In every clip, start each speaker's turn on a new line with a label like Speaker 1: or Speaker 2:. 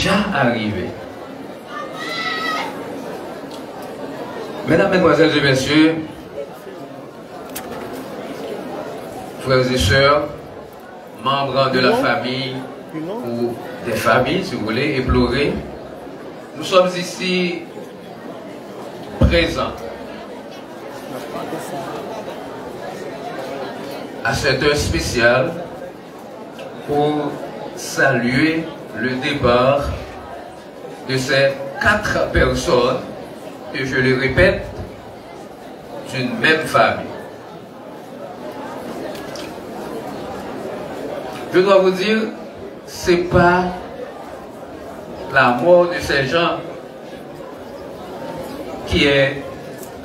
Speaker 1: déjà arrivé. Mesdames, Mesdemoiselles et Messieurs, frères et sœurs, membres de la famille ou des familles, si vous voulez, éplorées, nous sommes ici présents à cette heure spéciale pour saluer le départ de ces 4 personnes, et je le répète, d'une même famille. Je dois vous dire, c'est pas la mort de ces gens qui est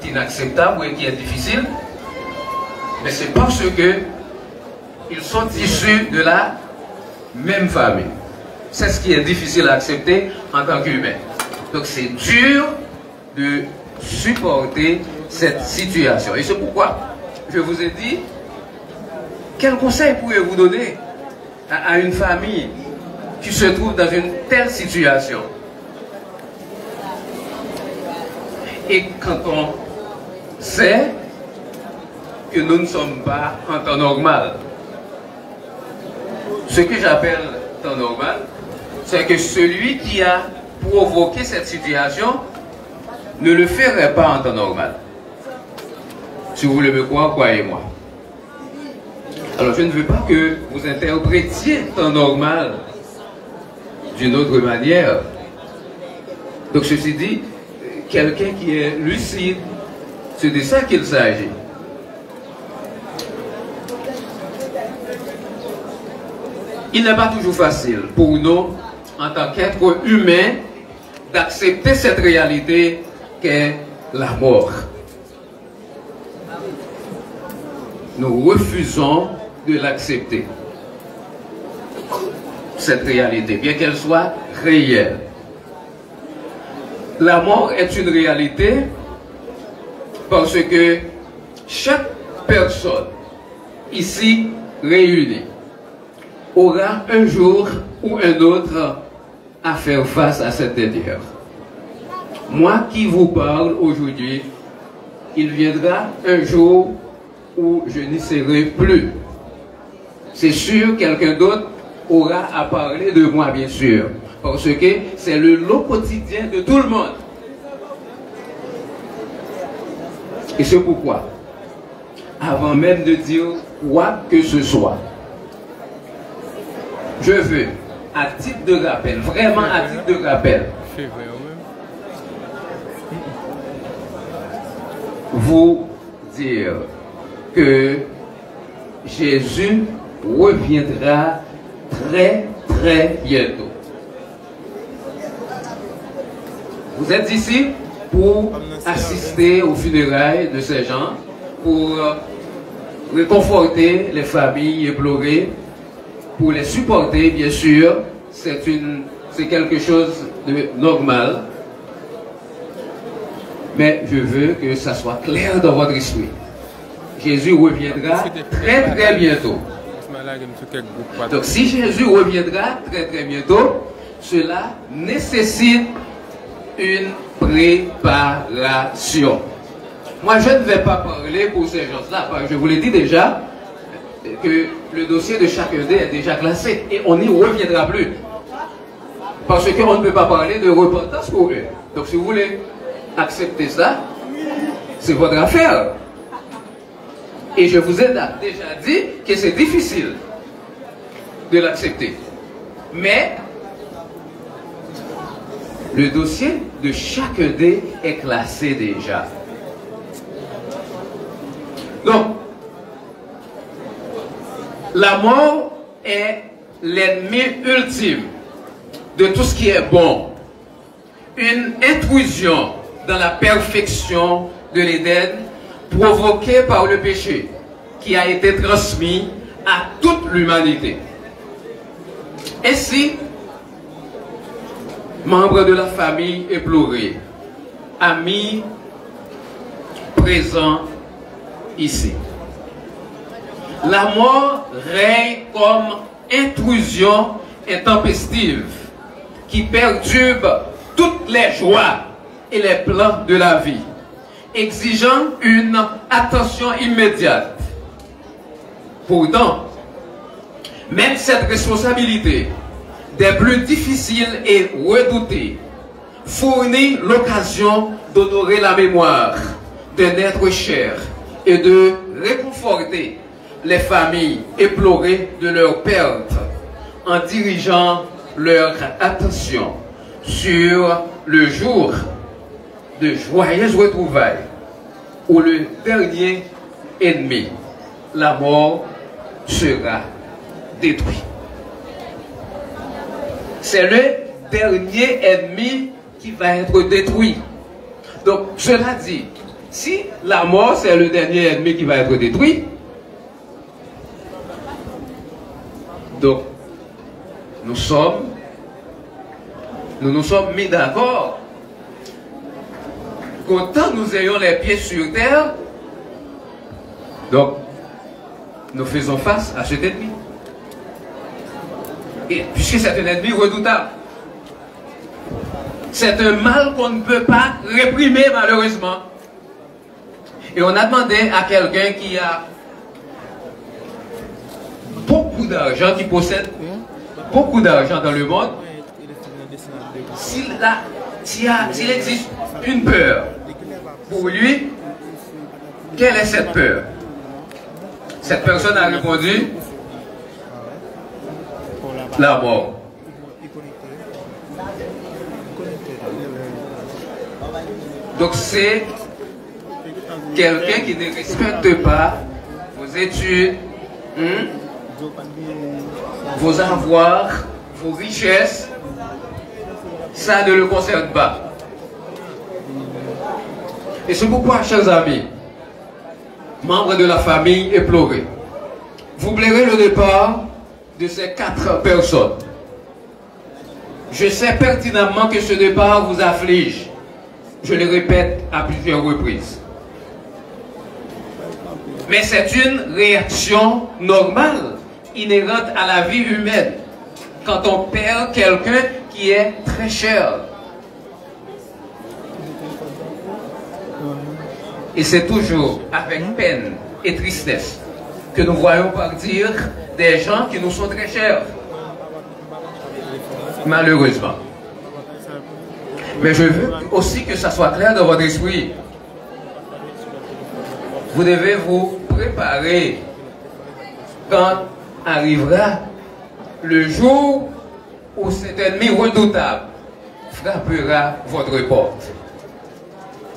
Speaker 1: inacceptable et qui est difficile, mais c'est parce que ils sont issus de la même famille. C'est ce qui est difficile à accepter en tant qu'humain. Donc c'est dur de supporter cette situation. Et c'est pourquoi je vous ai dit, quel conseil pouvez-vous donner à une famille qui se trouve dans une telle situation? Et quand on sait que nous ne sommes pas en temps normal, ce que j'appelle temps normal, c'est que celui qui a provoqué cette situation ne le ferait pas en temps normal. Si vous voulez me croire, croyez-moi. Alors je ne veux pas que vous interprétiez temps normal d'une autre manière. Donc ceci dit, quelqu'un qui est lucide, c'est de ça qu'il s'agit. Il n'est pas toujours facile pour nous, en tant qu'être humain, d'accepter cette réalité qu'est la mort. Nous refusons de l'accepter, cette réalité, bien qu'elle soit réelle. La mort est une réalité parce que chaque personne ici réunie aura un jour ou un autre à faire face à cette épreuve. Moi qui vous parle aujourd'hui, il viendra un jour où je n'y serai plus. C'est sûr, quelqu'un d'autre aura à parler de moi, bien sûr, parce que c'est le lot quotidien de tout le monde. Et c'est pourquoi, avant même de dire quoi que ce soit, je veux, à titre de rappel, vraiment à titre de rappel, vous dire que Jésus reviendra très bientôt. Vous êtes ici pour assister aux funérailles de ces gens, pour réconforter les familles éplorées, pour les supporter, bien sûr. C'est quelque chose de normal. Mais je veux que ça soit clair dans votre esprit. Jésus reviendra très bientôt. Donc si Jésus reviendra très bientôt, cela nécessite une préparation. Moi je ne vais pas parler pour ces gens-là, je vous l'ai dit déjà, que le dossier de chacun d'eux est déjà classé et on n'y reviendra plus. Parce qu'on ne peut pas parler de repentance pour eux. Donc si vous voulez accepter ça, c'est votre affaire. Et je vous ai déjà dit que c'est difficile de l'accepter. Mais le dossier de chacun d'eux est classé déjà. Donc, la mort est l'ennemi ultime de tout ce qui est bon. Une intrusion dans la perfection de l'Éden provoquée par le péché qui a été transmis à toute l'humanité. Ainsi, membres de la famille éplorée, amis présents ici, la mort règne comme intrusion intempestive qui perturbe toutes les joies et les plans de la vie, exigeant une attention immédiate. Pourtant, même cette responsabilité, des plus difficiles et redoutées, fournit l'occasion d'honorer la mémoire d'un être cher et de réconforter les familles éplorées de leur perte en dirigeant leur attention sur le jour de joyeuses retrouvailles où le dernier ennemi, la mort, sera détruit. C'est le dernier ennemi qui va être détruit. Donc, cela dit, si la mort, c'est le dernier ennemi qui va être détruit, donc, nous nous sommes mis d'accord qu'autant nous ayons les pieds sur terre, donc, nous faisons face à cet ennemi. Et puisque c'est un ennemi redoutable, c'est un mal qu'on ne peut pas réprimer malheureusement. Et on a demandé à quelqu'un qui a beaucoup d'argent, qui possède beaucoup d'argent dans le monde, s'il existe une peur pour lui, quelle est cette peur? Cette personne a répondu la mort. Donc c'est quelqu'un qui ne respecte pas vos études, vos avoirs, vos richesses. Ça ne le concerne pas. Et c'est pourquoi, chers amis, membres de la famille éplorée, vous plairez le départ de ces 4 personnes. Je sais pertinemment que ce départ vous afflige. Je le répète à plusieurs reprises. Mais c'est une réaction normale, inhérente à la vie humaine, quand on perd quelqu'un qui est très cher. Et c'est toujours avec peine et tristesse que nous voyons partir des gens qui nous sont très chers. Malheureusement. Mais je veux aussi que ça soit clair dans votre esprit. Vous devez vous préparer quand arrivera le jour où cet ennemi redoutable frappera votre porte.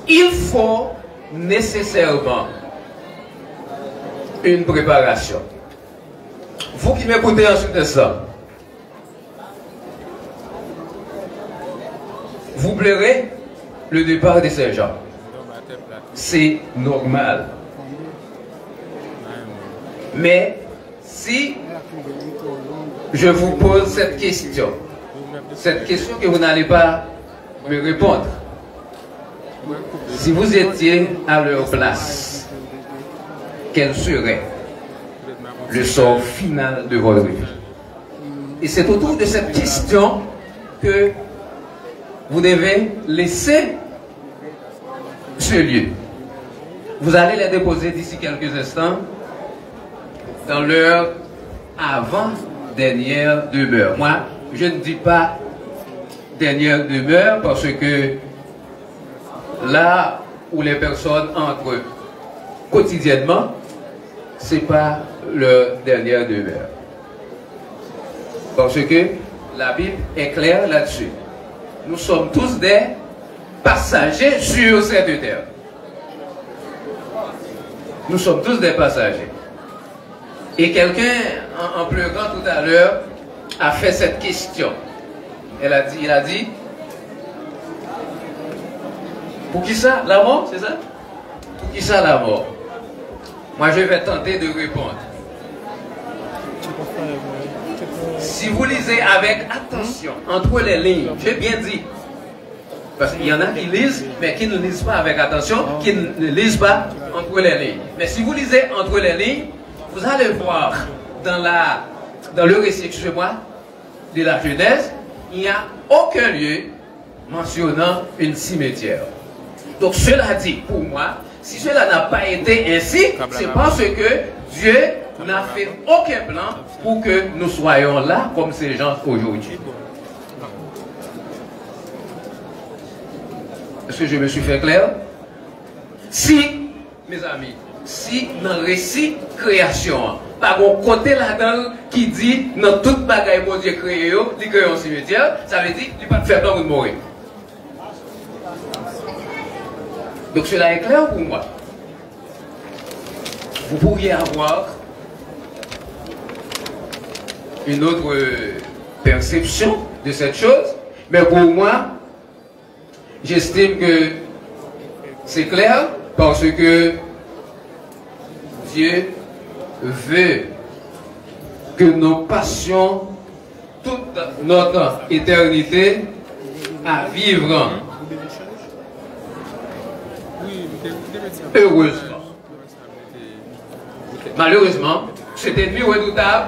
Speaker 1: Il faut nécessairement une préparation. Vous qui m'écoutez ensuite de ça, vous plairez le départ de ces gens. C'est normal. Mais si je vous pose cette question que vous n'allez pas me répondre, si vous étiez à leur place, quel serait le sort final de votre vie? Et c'est autour de cette question que vous devez laisser ce lieu. Vous allez les déposer d'ici quelques instants dans leur avant-dernière demeure. Moi, je ne dis pas dernière demeure parce que là où les personnes entrent quotidiennement, ce n'est pas leur dernière demeure. Parce que la Bible est claire là-dessus. Nous sommes tous des passagers sur cette terre. Nous sommes tous des passagers. Et quelqu'un, en pleurant tout à l'heure, a fait cette question. Il a dit, pour qui ça, la mort, c'est ça? Pour qui ça, la mort? Moi, je vais tenter de répondre. Si vous lisez avec attention, entre les lignes, j'ai bien dit, parce qu'il y en a qui lisent, mais qui ne lisent pas avec attention, qui ne lisent pas entre les lignes. Mais si vous lisez entre les lignes, vous allez voir dans le récit, excusez-moi, de la Genèse, il n'y a aucun lieu mentionnant une cimetière. Donc cela dit, pour moi, si cela n'a pas été ainsi, c'est parce que Dieu n'a fait aucun plan pour que nous soyons là comme ces gens aujourd'hui. Est-ce que je me suis fait clair? Si, mes amis, si dans le récit création, par un côté là-dedans qui dit dans toute bagaille mon Dieu créé, il crée un cimetière, ça veut dire qu'il ne peut pas faire tant de mourir. Donc cela est clair pour moi. Vous pourriez avoir une autre perception de cette chose, mais pour moi, j'estime que c'est clair parce que Dieu veut que nous passions toute notre éternité à vivre heureusement. Malheureusement, cet ennemi redoutable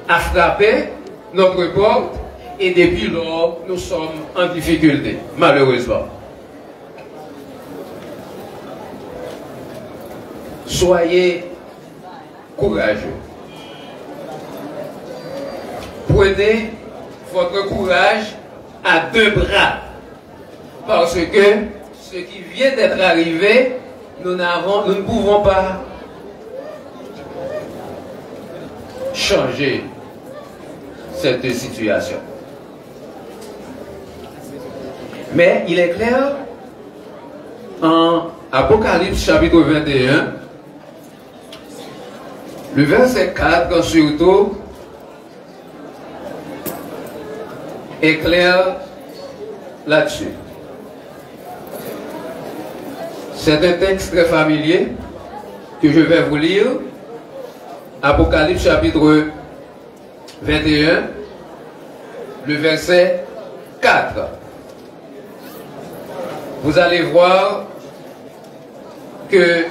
Speaker 1: a frappé notre porte et depuis lors, nous sommes en difficulté, malheureusement. Soyez courageux. Prenez votre courage à deux bras. Parce que ce qui vient d'être arrivé, nous ne pouvons pas changer cette situation. Mais il est clair, en Apocalypse chapitre 21, le verset 4 surtout, est clair là-dessus. C'est un texte très familier que je vais vous lire. Apocalypse chapitre 21, le verset 4. Vous allez voir que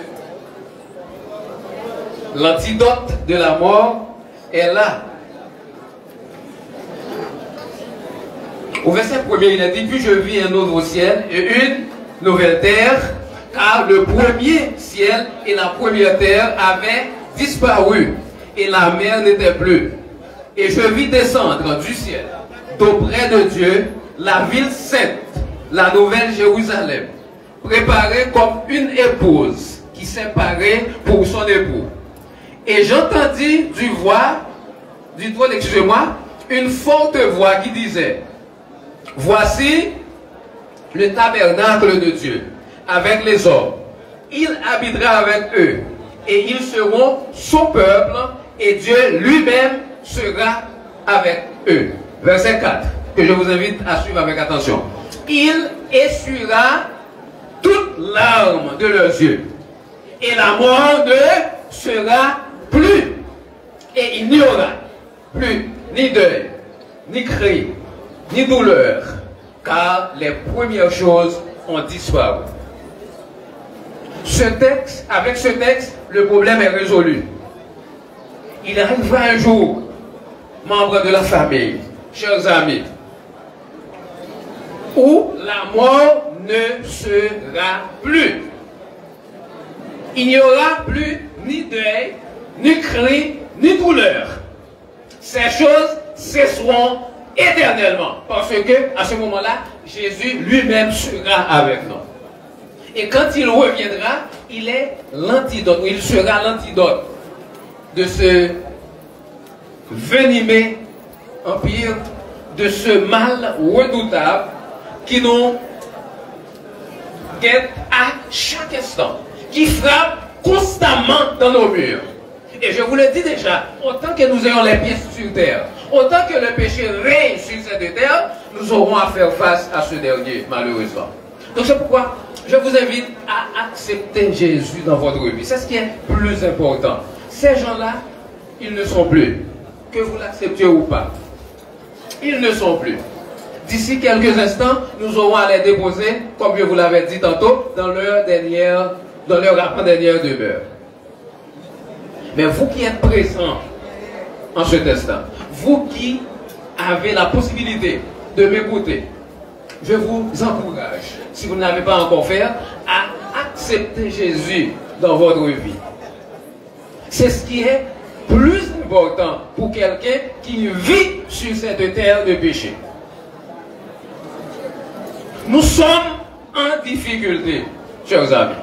Speaker 1: l'antidote de la mort est là. Au verset 1er, il a dit, puis je vis un nouveau ciel et une nouvelle terre, car le premier ciel et la première terre avaient disparu et la mer n'était plus. Et je vis descendre du ciel, d'auprès de Dieu, la ville sainte, la nouvelle Jérusalem, préparée comme une épouse qui s'est parée pour son époux. Et j'entendis une forte voix qui disait, voici le tabernacle de Dieu avec les hommes. Il habitera avec eux et ils seront son peuple et Dieu lui-même sera avec eux. Verset 4, que je vous invite à suivre avec attention. Il essuiera toute larme de leurs yeux et la mort ne sera plus. Et il n'y aura plus ni deuil, ni cri, ni douleur, car les premières choses ont disparu. Avec ce texte, le problème est résolu. Il arrivera un jour, membres de la famille, chers amis, où la mort ne sera plus. Il n'y aura plus ni deuil, ni cri, ni douleur. Ces choses cesseront éternellement. Parce que, à ce moment-là, Jésus lui-même sera avec nous. Et quand il reviendra, il est l'antidote, ou il sera l'antidote de ce venimeux empire, de ce mal redoutable qui nous guette à chaque instant, qui frappe constamment dans nos murs. Et je vous le dis déjà, autant que nous ayons les pieds sur terre, autant que le péché règne sur cette terre, nous aurons à faire face à ce dernier, malheureusement. Donc c'est pourquoi je vous invite à accepter Jésus dans votre vie. C'est ce qui est plus important. Ces gens-là, ils ne sont plus. Que vous l'acceptiez ou pas. Ils ne sont plus. D'ici quelques instants, nous aurons à les déposer, comme je vous l'avais dit tantôt, dans leur avant-dernière demeure. Mais vous qui êtes présents en cet instant, vous qui avez la possibilité de m'écouter. Je vous encourage, si vous ne l'avez pas encore fait, à accepter Jésus dans votre vie. C'est ce qui est plus important pour quelqu'un qui vit sur cette terre de péché. Nous sommes en difficulté, chers amis.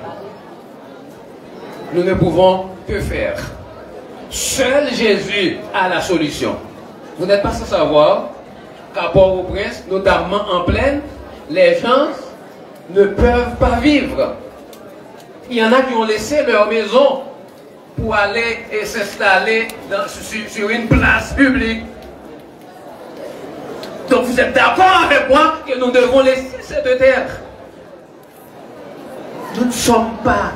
Speaker 1: Nous ne pouvons que faire. Seul Jésus a la solution. Vous n'êtes pas sans savoir qu'à Port-au-Prince, notamment en plaine, les gens ne peuvent pas vivre. Il y en a qui ont laissé leur maison pour aller et s'installer sur une place publique. Donc vous êtes d'accord avec moi que nous devons laisser cette terre. Nous ne sommes pas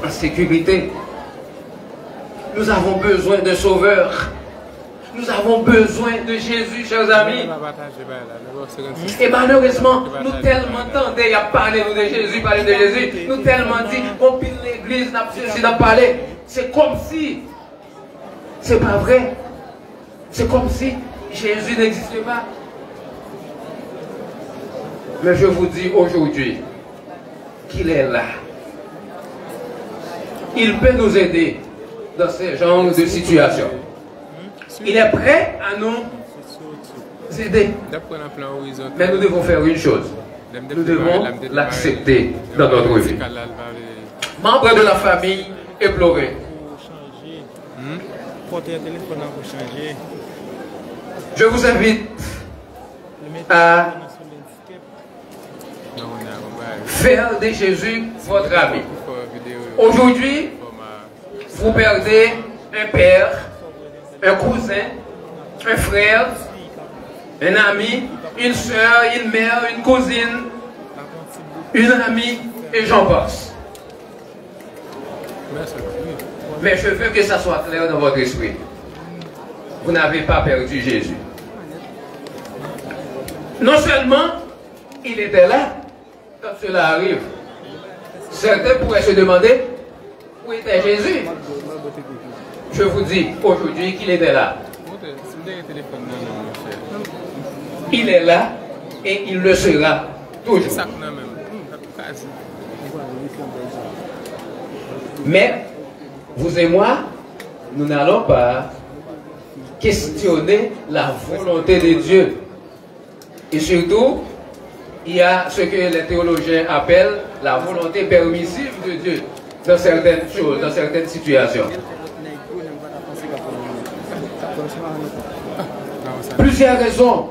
Speaker 1: en sécurité. Nous avons besoin de sauveurs. Nous avons besoin de Jésus, chers amis. Et malheureusement, nous tellement tendons à parler de Jésus, nous tellement dit, on pile l'église, n'a parlé. C'est comme si, c'est pas vrai. C'est comme si Jésus n'existait pas. Mais je vous dis aujourd'hui qu'il est là. Il peut nous aider dans ce genre de situation. Il est prêt à nous aider. Mais nous devons faire une chose. Nous devons l'accepter dans notre vie. Membre de la famille éploré. Je vous invite à faire de Jésus votre ami. Aujourd'hui, vous perdez un père, un cousin, un frère, un ami, une soeur, une mère, une cousine, une amie, et j'en passe. Mais je veux que ça soit clair dans votre esprit. Vous n'avez pas perdu Jésus. Non seulement il était là quand cela arrive. Certains pourraient se demander où était Jésus. Je vous dis aujourd'hui qu'il était là. Il est là et il le sera toujours. Mais vous et moi, nous n'allons pas questionner la volonté de Dieu. Et surtout, il y a ce que les théologiens appellent la volonté permissive de Dieu dans certaines choses, dans certaines situations. Plusieurs raisons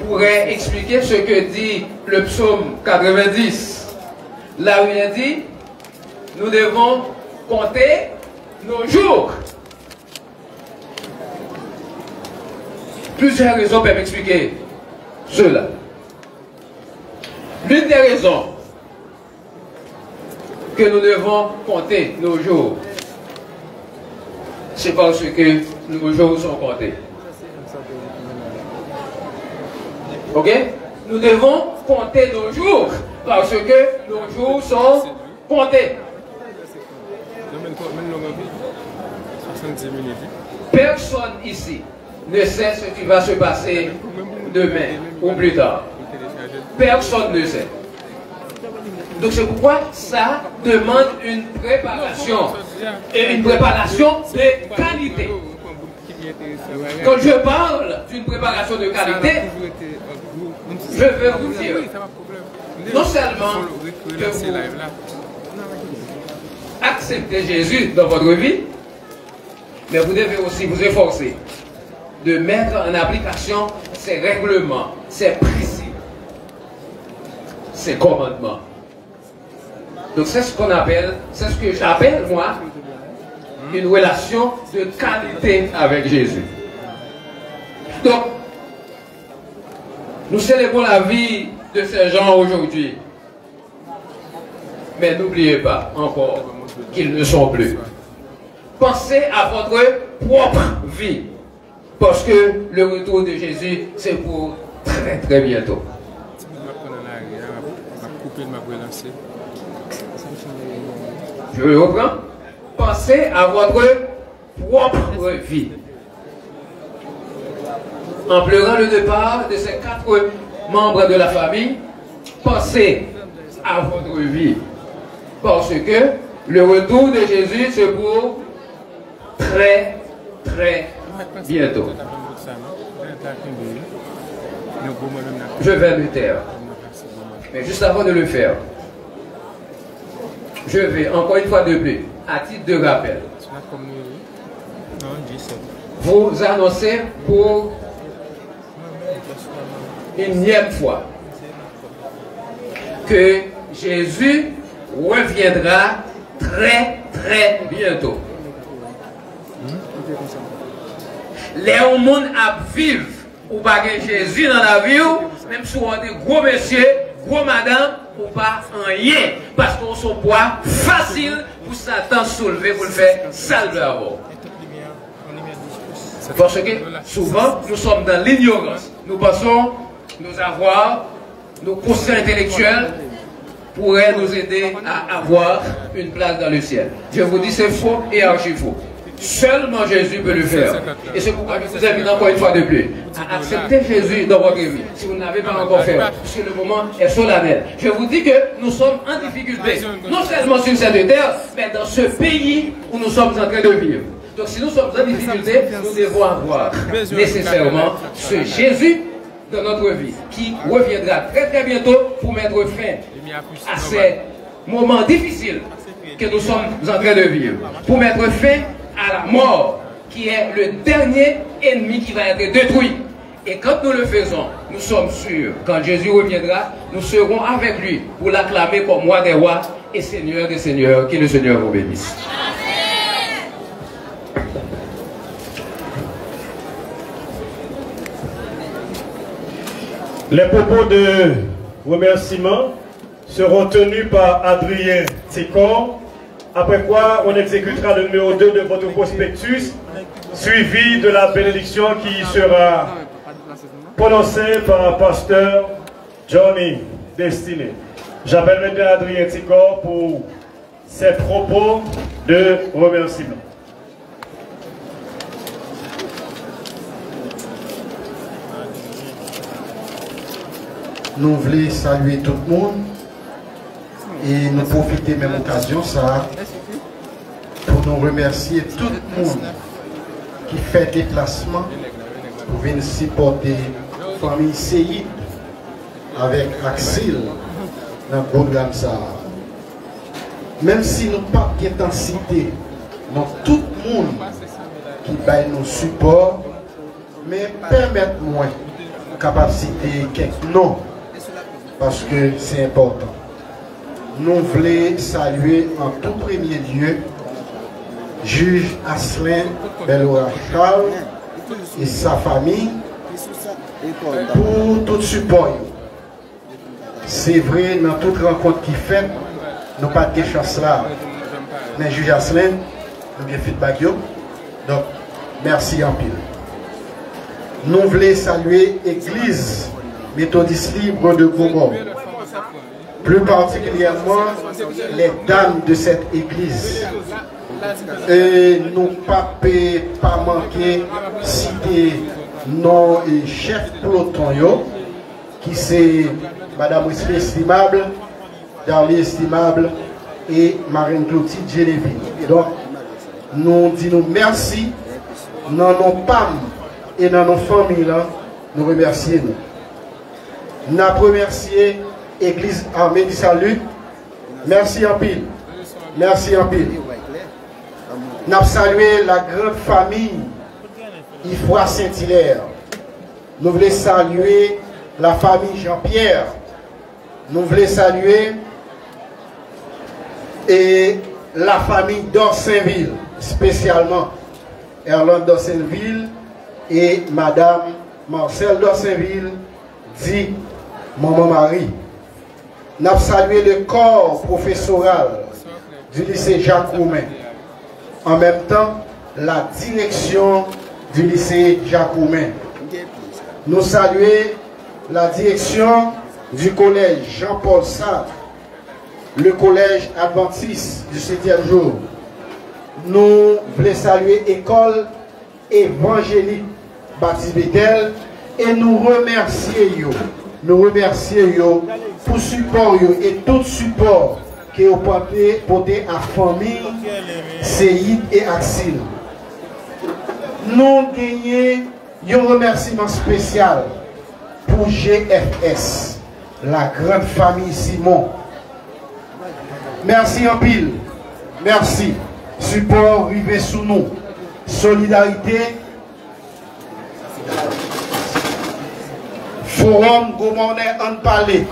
Speaker 1: pourraient expliquer ce que dit le psaume 90. Là où il est dit, nous devons compter nos jours. Plusieurs raisons peuvent expliquer cela. L'une des raisons que nous devons compter nos jours, c'est parce que nos jours sont comptés. Ok? Nous devons compter nos jours parce que nos jours sont comptés. Personne ici ne sait ce qui va se passer demain ou plus tard. Personne ne sait. Donc c'est pourquoi ça demande une préparation. Et une préparation de qualité. Quand je parle d'une préparation de qualité, je veux vous dire, non seulement que vous acceptez Jésus dans votre vie, mais vous devez aussi vous efforcer de mettre en application ses règlements, ses principes, ses commandements. Donc c'est ce qu'on appelle, c'est ce que j'appelle moi, une relation de qualité avec Jésus. Donc, nous célébrons la vie de ces gens aujourd'hui. Mais n'oubliez pas encore qu'ils ne sont plus. Pensez à votre propre vie. Parce que le retour de Jésus, c'est pour très très bientôt. Je reprends. Pensez à votre propre vie. en pleurant le départ de ces 4 membres de la famille, pensez à votre vie. Parce que le retour de Jésus, c'est pour très, très bientôt. Je vais le taire. Mais juste avant de le faire, je vais encore une fois de plus, à titre de rappel, vous annoncer pour une énième fois que Jésus reviendra très très bientôt. Les gens à vivre ou pas Jésus dans la vie, même si on est gros monsieur, gros madame, ou pas rien. Parce qu'on son poids facile pour Satan soulever pour le faire salver à vous. Parce que souvent, nous sommes dans l'ignorance. Nous pensons nous avoir, nos conscients intellectuels pourraient nous aider à avoir une place dans le ciel. Je vous dis, c'est faux et archi faux. Seulement Jésus peut le faire. Et c'est pourquoi je vous invite encore une fois de plus à accepter Jésus dans votre vie. Si vous n'avez pas encore fait, puisque le moment est solennel. Je vous dis que nous sommes en difficulté. Non seulement sur cette terre, mais dans ce pays où nous sommes en train de vivre. Donc si nous sommes en difficulté, nous devons avoir nécessairement ce Jésus dans notre vie, qui reviendra très très bientôt pour mettre fin à ces moments difficiles que nous sommes en train de vivre. Pour mettre fin à la mort, qui est le dernier ennemi qui va être détruit. Et quand nous le faisons, nous sommes sûrs, quand Jésus reviendra, nous serons avec lui pour l'acclamer comme roi des rois et seigneur des seigneurs. Que le Seigneur vous bénisse.
Speaker 2: Les propos de remerciement seront tenus par Adrien Ticor, après quoi on exécutera le numéro 2 de votre prospectus, suivi de la bénédiction qui sera prononcée par pasteur Johnny Destiné. J'appelle maintenant Adrien Ticor pour ses propos de remerciement.
Speaker 3: Nous voulons saluer tout le monde et nous profiter de la même occasion ça pour nous remercier tout le monde qui fait déplacement pour venir supporter la famille Seyid avec Axel dans le programme ça. Même si nous pas d'intensité, nous tout le monde qui baille nos supports, mais permettez-moi capable de citer quelques noms. Parce que c'est important. Nous voulons saluer en tout premier lieu juge Aslin Belora Charles et sa famille pour tout support. C'est vrai, dans toute rencontre qui fait, nous n'avons pas de chance là. Mais juge Aslin, nous avons feedback. Donc, merci en pile. Nous voulons saluer l'Église méthodiste libre de Gomor, plus particulièrement les dames de cette église. Et nous pas manquer citer nos chefs peloton qui c'est Madame Wesley Estimable, Darlie Estimable et Marine Clotilde Geneviève. Donc nous disons merci dans nos femmes et dans nos familles là, nous remercions nous. Nous avons remercié l'Église Armée du Salut. Merci en pile. Merci en pile. Nous avons salué la grande famille Ifroy Saint-Hilaire. Nous voulons saluer la famille Jean-Pierre. Nous voulons saluer et la famille d'Orsainville, spécialement Erland d'Orsainville et Madame Marcel d'Orsainville, dit Maman Marie. Nous avons salué le corps professoral du lycée Jacques Roumain. En même temps, la direction du lycée Jacques Roumain. Nous saluons la direction du collège Jean-Paul Sartre, le collège adventiste du 7e jour. Nous voulons saluer l'école évangélique Baptiste Bétel et nous remercions pour support et tout support que vous portez à la famille Seyid et Axil. Nous gagnons un remerciement spécial pour GFS, la grande famille Simon. Merci en pile. Merci. Support rivé sous nous. Solidarité. Forum Gourmandais en parler.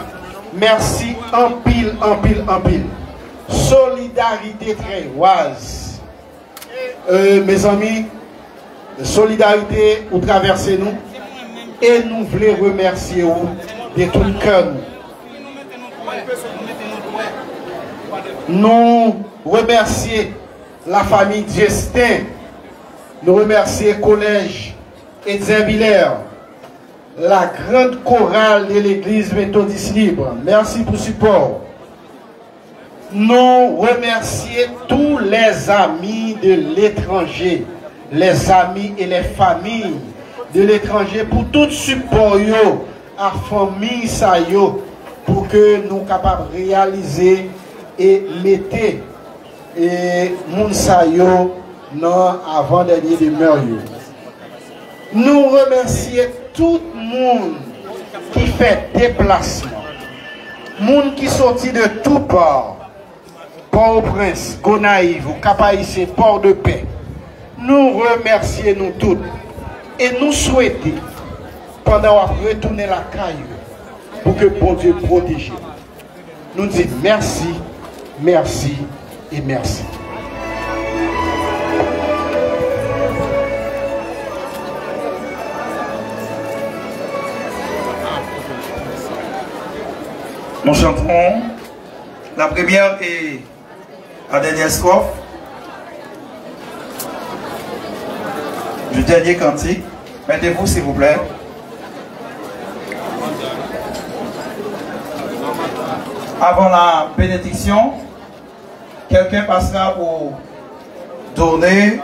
Speaker 3: Merci en pile. Solidarité très oise. Mes amis, solidarité, vous traversez nous. Et nous voulons remercier vous de tout le cœur. Nous remercions la famille Justin. Nous remercions le collège Etienne Biller, la grande chorale de l'église méthodiste libre. Merci pour le support. Nous remercions tous les amis de l'étranger, les amis et les familles de l'étranger pour tout support à la famille ça pour que nous capables de réaliser et mettre et moun sa yo dans avant-dernier demeure. Nous remercions tout le monde qui fait déplacement, monde qui sortit de tout part, Port-au-Prince, Gonaïve, Cap-Haïtien, Port-de-Paix. Nous remercions nous tous et nous souhaitons pendant retourner la caille pour que bon Dieu protège. Nous disons merci, merci et merci.
Speaker 4: Nous chanterons la première et la dernière strophe du dernier cantique. Mettez-vous s'il vous plaît. Avant la bénédiction, quelqu'un passera pour donner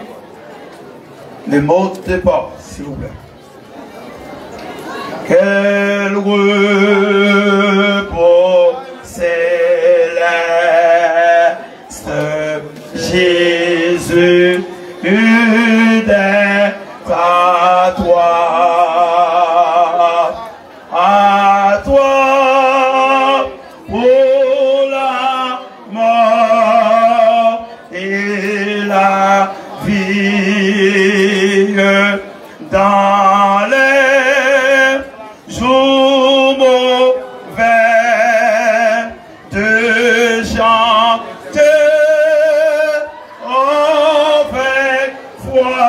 Speaker 4: les mots de départ, s'il vous plaît. Quel repos céleste, Jésus, d'être à toi, pour la mort et la vie dans les jours mauvais de chanter avec foi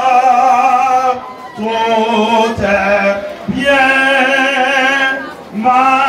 Speaker 4: tout est bien ma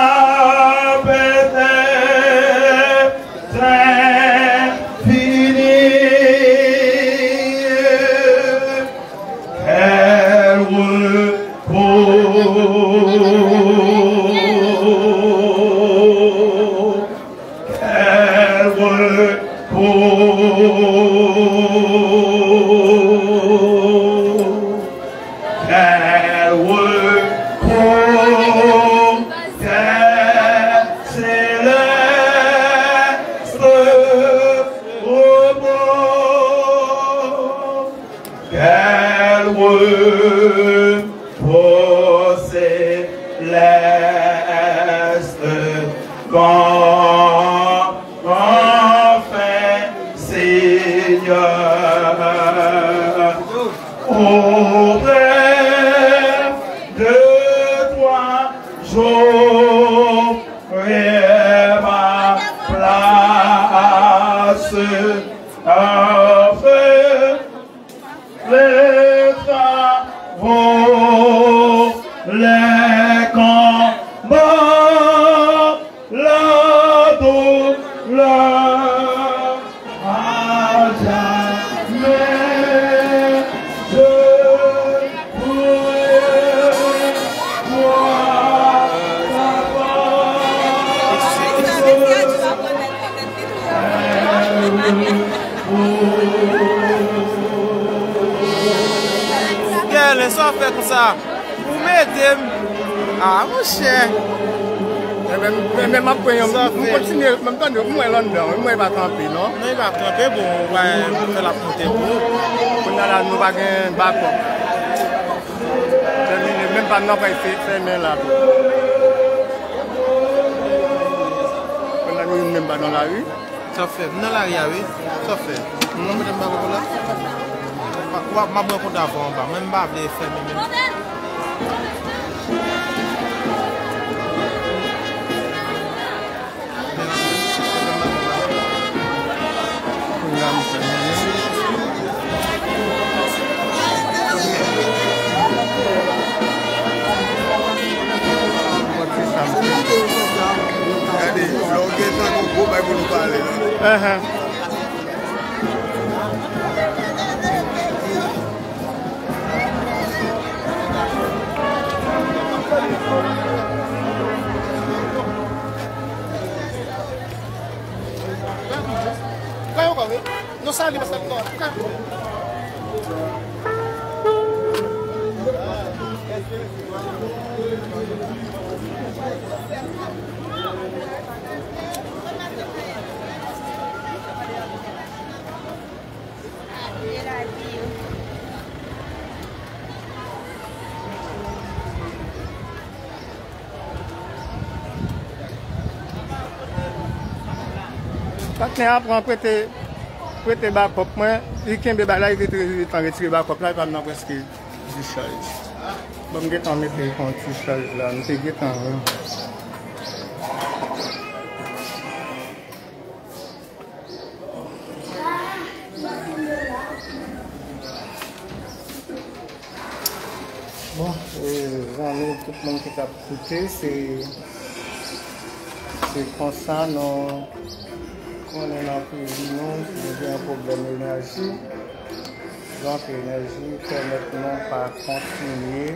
Speaker 5: Laissons faire comme ça. Pour m'aider Ah, mon cher. Même après, on continue, même quand nous sommes London, nous ne pas camper, non?
Speaker 6: Non, il va camper, bon, on va faire la montée pour.
Speaker 5: On a là, nous pas un backup. Même pas nous pas fermé là. On a nous même pas dans la rue.
Speaker 6: Ça fait, dans la rue, oui, ça fait. On va même pas là. Ma bonne compte d'avant, même pas de fermer même.
Speaker 5: Não sabe essa coisa. Quand on apprend prêter backup, il y a des là, il est retiré backup là, il va presque discharge. Bon, je vais mettre un discharge là, je vais bon, tout le monde qui a écouté, c'est comme ça, non. On est dans le pays, nous avons un problème d'énergie. Donc l'énergie permet de pas continuer